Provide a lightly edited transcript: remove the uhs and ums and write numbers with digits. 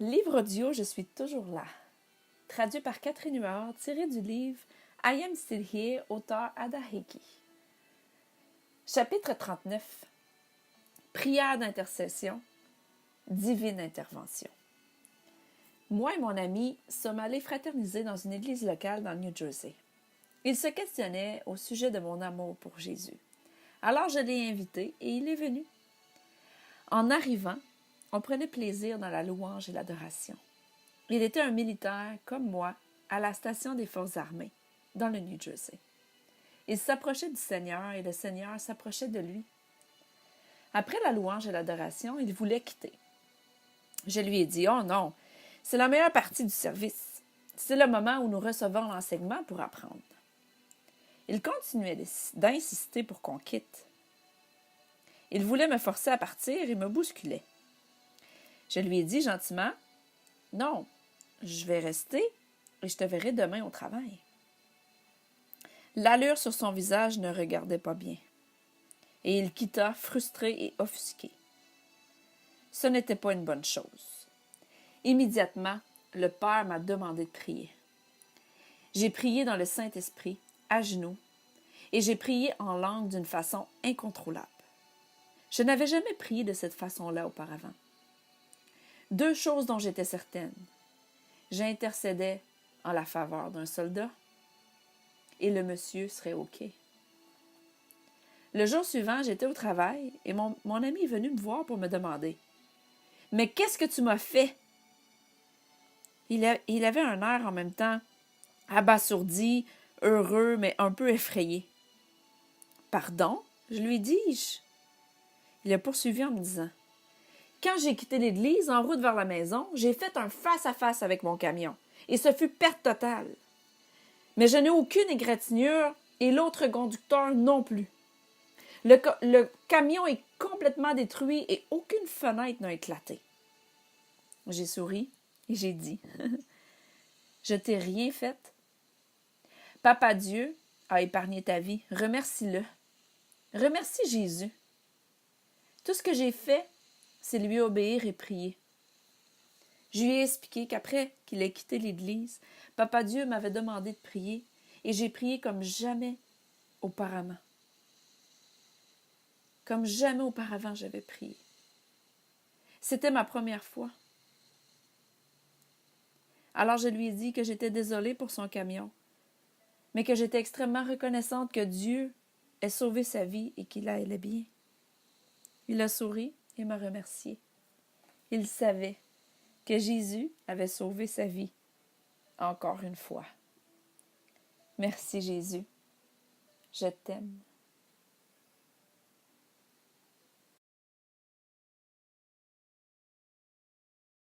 Livre audio Je suis toujours là. Traduit par Catherine Huard, tiré du livre I Am Still Here, auteur Ada Heikki. Chapitre 39. Prière d'intercession, divine intervention. Moi et mon ami sommes allés fraterniser dans une église locale dans le New Jersey. Il se questionnait au sujet de mon amour pour Jésus. Alors je l'ai invité et il est venu. En arrivant, on prenait plaisir dans la louange et l'adoration. Il était un militaire, comme moi, à la station des Forces armées, dans le New Jersey. Il s'approchait du Seigneur et le Seigneur s'approchait de lui. Après la louange et l'adoration, il voulait quitter. Je lui ai dit « Oh non, c'est la meilleure partie du service. C'est le moment où nous recevons l'enseignement pour apprendre. » Il continuait d'insister pour qu'on quitte. Il voulait me forcer à partir et me bousculait. Je lui ai dit gentiment « Non, je vais rester et je te verrai demain au travail. » L'allure sur son visage ne regardait pas bien. Et il quitta, frustré et offusqué. Ce n'était pas une bonne chose. Immédiatement, le Père m'a demandé de prier. J'ai prié dans le Saint-Esprit, à genoux, et j'ai prié en langue d'une façon incontrôlable. Je n'avais jamais prié de cette façon-là auparavant. Deux choses dont j'étais certaine. J'intercédais en la faveur d'un soldat et le monsieur serait OK. Le jour suivant, j'étais au travail et mon ami est venu me voir pour me demander « Mais qu'est-ce que tu m'as fait? » Il avait un air en même temps abasourdi, heureux, mais un peu effrayé. « Pardon? » je lui dis-je. Il a poursuivi en me disant « Quand j'ai quitté l'église en route vers la maison, j'ai fait un face-à-face avec mon camion et ce fut perte totale. Mais je n'ai aucune égratignure et l'autre conducteur non plus. Le camion est complètement détruit et aucune fenêtre n'a éclaté. » J'ai souri et j'ai dit « Je t'ai rien fait. Papa Dieu a épargné ta vie. Remercie-le. Remercie Jésus. Tout ce que j'ai fait, c'est lui obéir et prier. » Je lui ai expliqué qu'après qu'il ait quitté l'église, Papa Dieu m'avait demandé de prier et j'ai prié comme jamais auparavant. Comme jamais auparavant j'avais prié. C'était ma première fois. Alors je lui ai dit que j'étais désolée pour son camion, mais que j'étais extrêmement reconnaissante que Dieu ait sauvé sa vie et qu'il allait bien. Il a souri et m'a remercié. Il savait que Jésus avait sauvé sa vie, encore une fois. Merci Jésus, je t'aime.